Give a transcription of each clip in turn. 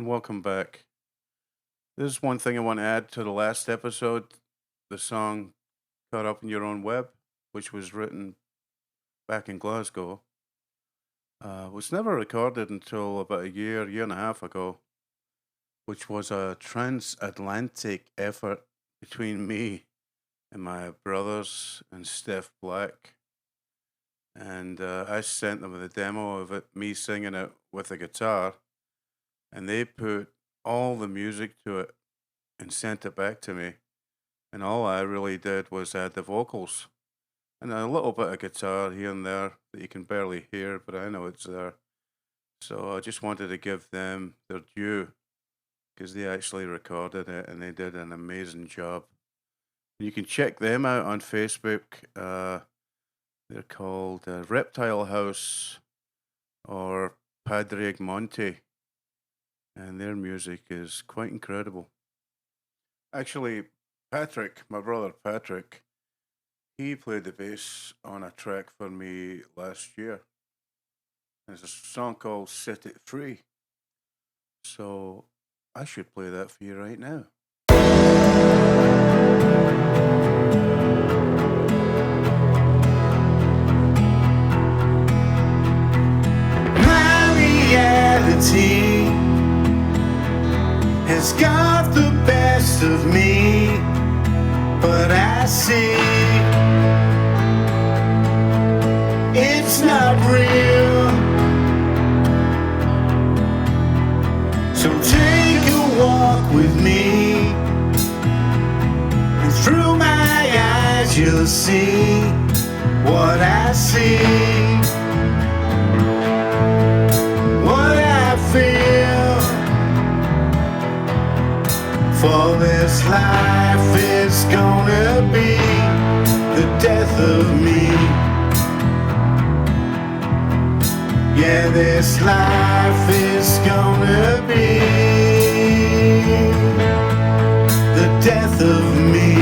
and welcome back. There's one thing I want to add to the last episode. The song Caught Up in Your Own Web, which was written back in Glasgow, was never recorded until about a year and a half ago, which was a transatlantic effort between me and my brothers and Steph Black. And I sent them the demo of it, me singing it with a guitar, and they put all the music to it and sent it back to me. And all I really did was add the vocals and a little bit of guitar here and there that you can barely hear, but I know it's there. So I just wanted to give them their due because they actually recorded it and they did an amazing job. You can check them out on Facebook. They're called Reptile House or Padraig Monti, and their music is quite incredible. Actually, Patrick, my brother Patrick, he played the bass on a track for me last year. There's a song called Set It Free. So I should play that for you right now. Reality has got the best of me, but I see it's not real. So take a walk with me, and through my eyes you'll see what I see. For this life is gonna be the death of me. Yeah, this life is gonna be the death of me.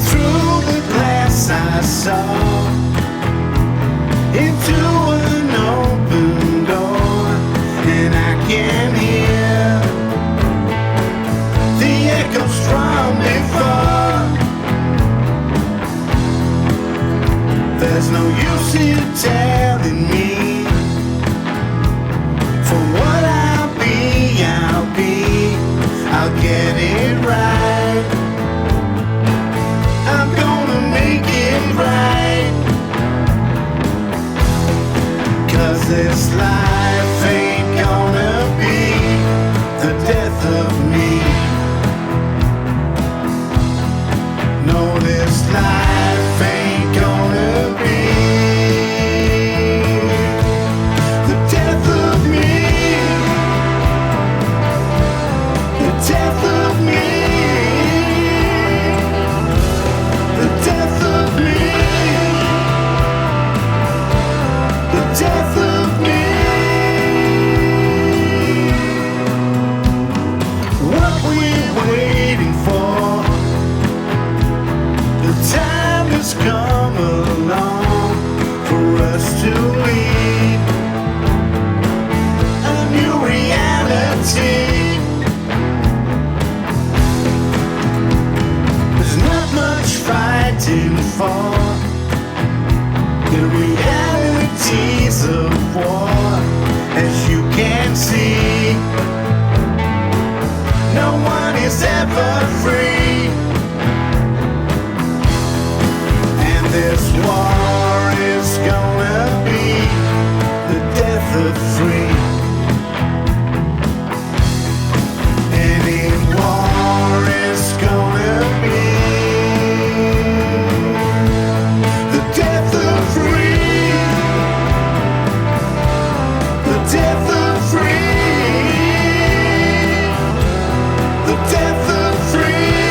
Through the glass I saw into an open door, and I can hear the echoes from before. There's no use in telling me for what I'll be, I'll get it right. I'm gonna make it right, 'cause this life ain't gonna be the death of me. No, this life ain't gonna be the death of me. The death of me. The death of me. The death of me. What we're waiting for, the time has come along for us to lead a new reality. There's not much fighting for the realities of war, as you can see. No one is ever free, and this war is gonna be the death of free. Any war is gonna be the death of free. The death of free. The death of free.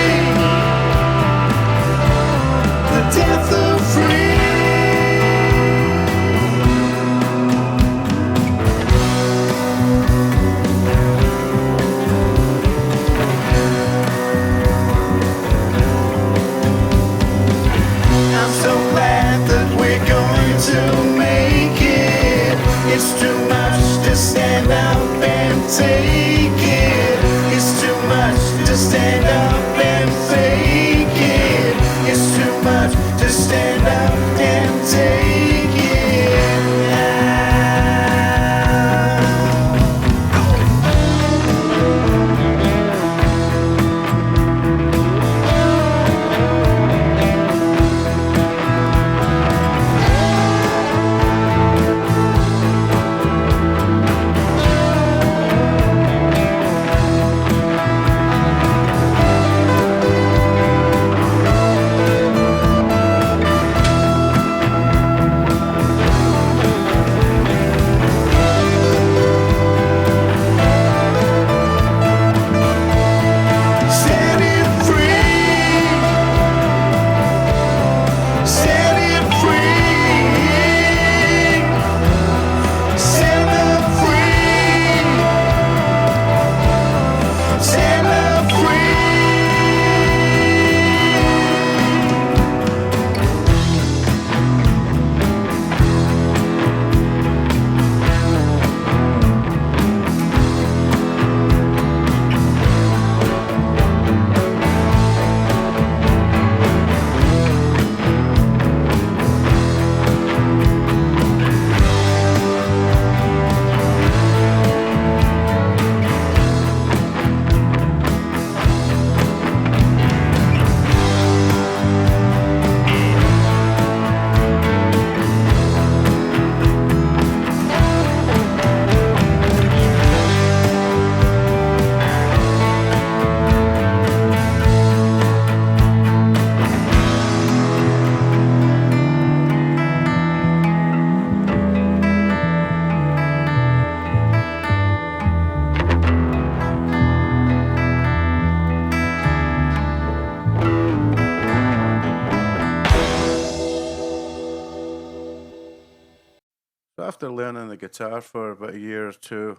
after learning the guitar for about a year or two,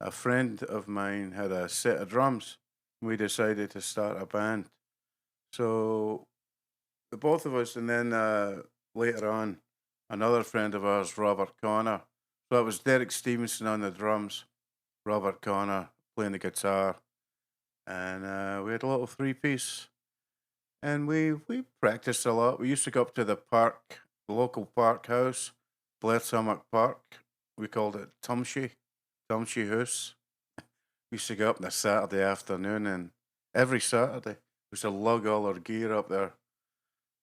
a friend of mine had a set of drums. We decided to start a band. So the both of us, and then later on, another friend of ours, Robert Connor. So it was Derek Stevenson on the drums, Robert Connor playing the guitar, and we had a little three piece. And we practiced a lot. We used to go up to the park, the local park house, Blairtummock Park. We called it Tumshi House. We used to go up on a Saturday afternoon, and every Saturday we used to lug all our gear up there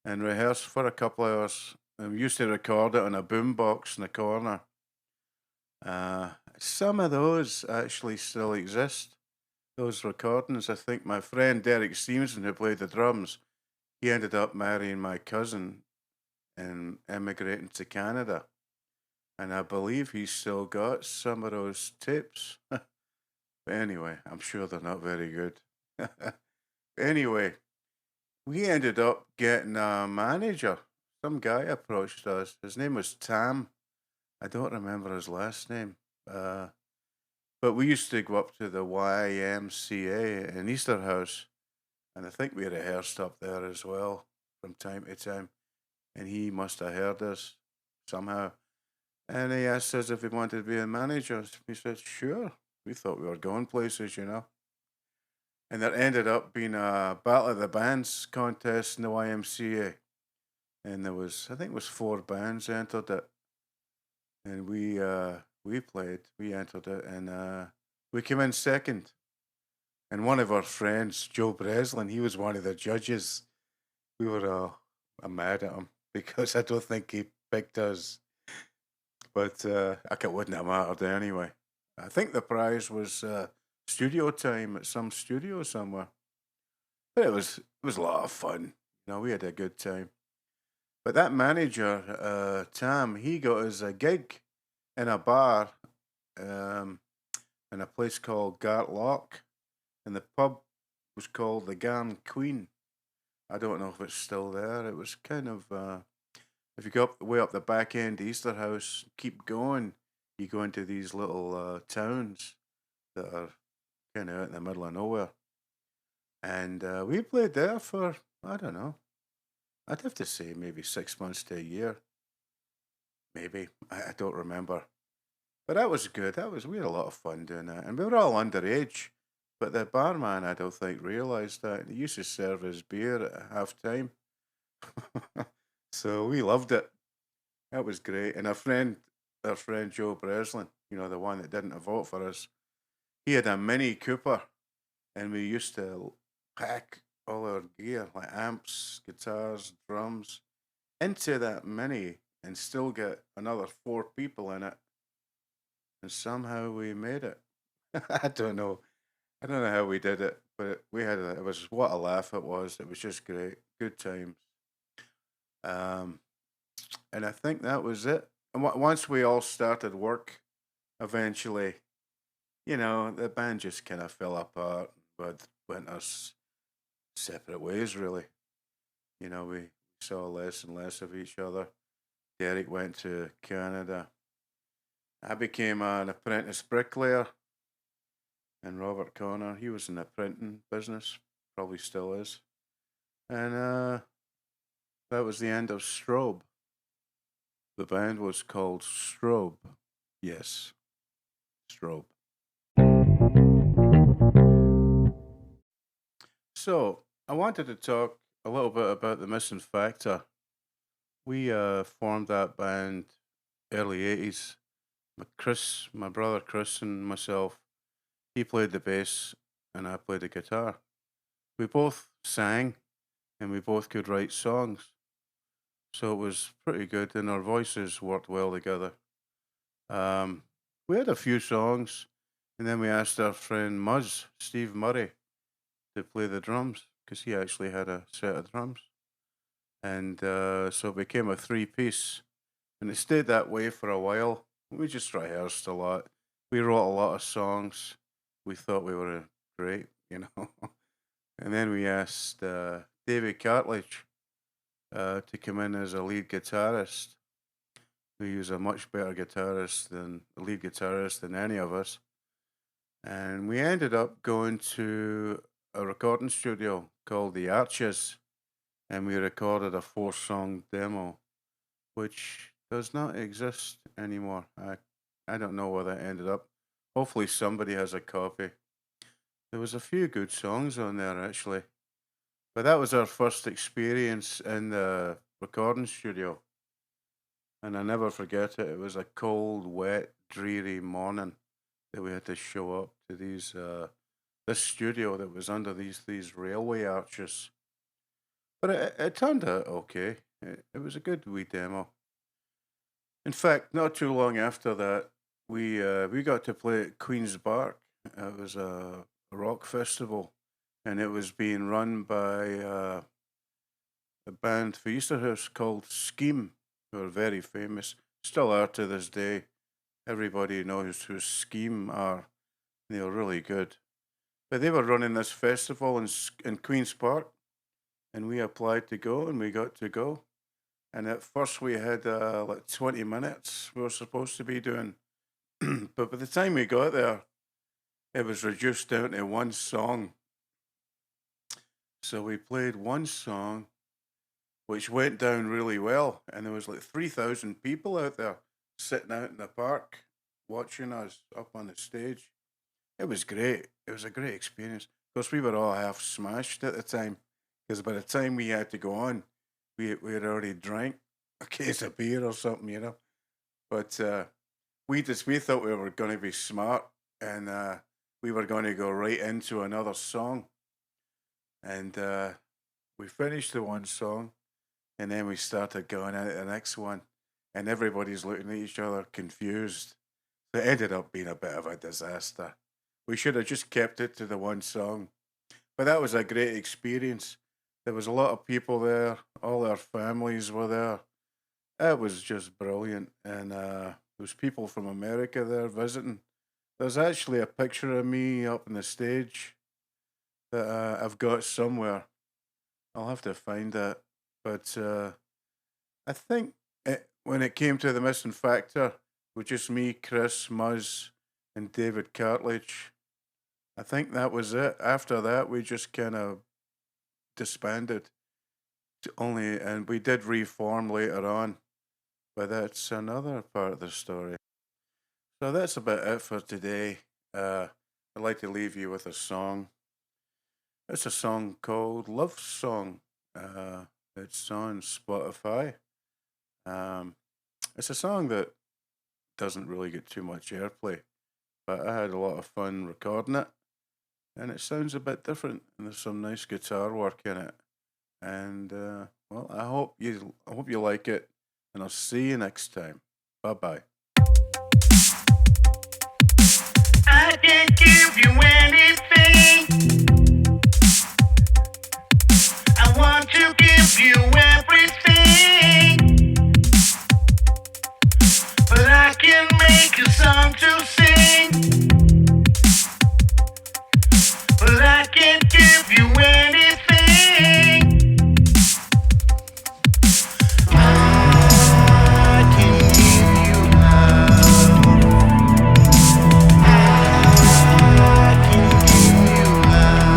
and rehearse for a couple of hours. And we used to record it on a boombox in the corner. Some of those actually still exist. Those recordings. I think my friend Derek Stevenson, who played the drums, he ended up marrying my cousin and emigrating to Canada. And I believe he's still got some of those tapes. But anyway, I'm sure they're not very good. Anyway, we ended up getting a manager. Some guy approached us. His name was Tam. I don't remember his last name. But we used to go up to the YMCA in Easterhouse, and I think we rehearsed up there as well from time to time. And he must have heard us somehow. And he asked us if we wanted to be a manager. We said, sure. We thought we were going places, you know. And there ended up being a Battle of the Bands contest in the YMCA. And there was, I think it was 4 bands entered it. And we played, we entered it, and we came in second. And one of our friends, Joe Breslin, he was one of the judges. We were mad at him because I don't think he picked us. But it wouldn't have mattered anyway. I think the prize was studio time at some studio somewhere. But it was a lot of fun. You know, we had a good time. But that manager, Tam, he got us a gig in a bar in a place called Gartlock, and the pub was called the Garn Queen. I don't know if it's still there. It was kind of if you go up way up the back end to Easterhouse, keep going, you go into these little towns that are kind of out in the middle of nowhere. And we played there for, I don't know, I'd have to say maybe 6 months to a year. Maybe. I don't remember. But that was good. We had a lot of fun doing that. And we were all underage. But the barman, I don't think, realised that. He used to serve us beer at half time. So we loved it. That was great. And our friend Joe Breslin, you know, the one that didn't vote for us, he had a Mini Cooper. And we used to pack all our gear, like amps, guitars, drums, into that Mini and still get another 4 people in it. And somehow we made it. I don't know. I don't know how we did it, but it was what a laugh it was. It was just great. Good times. Um, and I think that was it. And once we all started work, eventually, you know, the band just kind of fell apart, but went our separate ways, really. You know, we saw less and less of each other. Derek went to Canada. I became an apprentice bricklayer, and Robert Connor, he was in the printing business, probably still is. And that was the end of Strobe. The band was called Strobe. Yes, Strobe. So, I wanted to talk a little bit about the Missing Factor. We formed that band early 80s. My brother Chris, and myself, he played the bass and I played the guitar. We both sang and we both could write songs. So it was pretty good and our voices worked well together. Um, we had a few songs and then we asked our friend Muzz, Steve Murray, to play the drums because he actually had a set of drums. And so it became a 3 piece. And it stayed that way for a while. We just rehearsed a lot. We wrote a lot of songs. We thought we were great, you know. And then we asked David Cartledge to come in as a lead guitarist. He was a much better lead guitarist than any of us. And we ended up going to a recording studio called The Arches, and we recorded a 4-song demo, which does not exist anymore. I don't know where that ended up. Hopefully somebody has a copy. There was a few good songs on there, actually. But that was our first experience in the recording studio. And I never forget it. It was a cold, wet, dreary morning that we had to show up to this studio that was under these railway arches. But it turned out okay. It was a good wee demo. In fact, not too long after that, we got to play at Queen's Park. It was a rock festival, and it was being run by a band for Easterhouse called Scheme, who are very famous, still are to this day. Everybody knows who Scheme are. They were really good. But they were running this festival in Queen's Park, and we applied to go, and we got to go. And at first we had like 20 minutes we were supposed to be doing. But by the time we got there, it was reduced down to one song. So we played one song, which went down really well. And there was like 3,000 people out there sitting out in the park watching us up on the stage. It was great. It was a great experience. Of course, we were all half smashed at the time, because by the time we had to go on, we had already drank a case of beer or something, you know. But we thought we were going to be smart, and we were going to go right into another song. And we finished the one song, and then we started going into the next one, and everybody's looking at each other confused. It ended up being a bit of a disaster. We should have just kept it to the one song. But that was a great experience. There was a lot of people there. All our families were there. It was just brilliant. And there was people from America there visiting. There's actually a picture of me up on the stage that I've got somewhere. I'll have to find that. But I think when it came to the missing factor, with just me, Chris, Muzz, and David Cartledge, I think that was it. After that, we just kind of disbanded. And we did reform later on, but that's another part of the story. So that's about it for today. I'd like to leave you with a song. It's a song called Love Song. It's on Spotify. It's a song that doesn't really get too much airplay, but I had a lot of fun recording it, and it sounds a bit different, and there's some nice guitar work in it. And well, I hope you like it, and I'll see you next time. Bye bye. I can't give you anything. I want to give you everything, but I can make a song to sing, but I can't give you anything. I can give you love. I can give you love.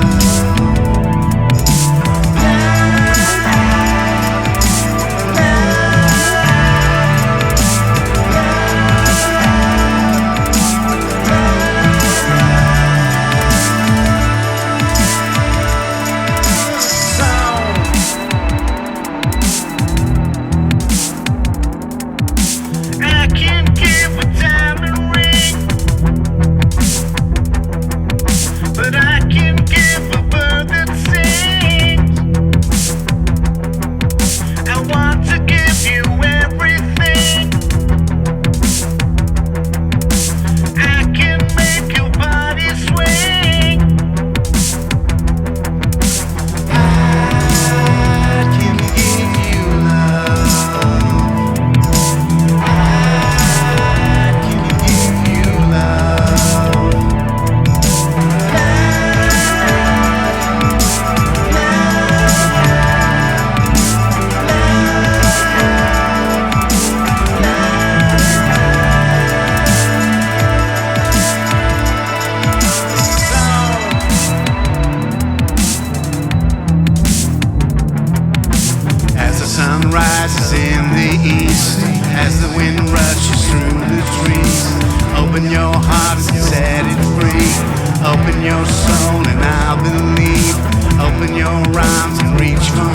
rises in the east as the wind rushes through the trees. Open your heart and set it free. Open your soul and I'll believe. Open your arms and reach for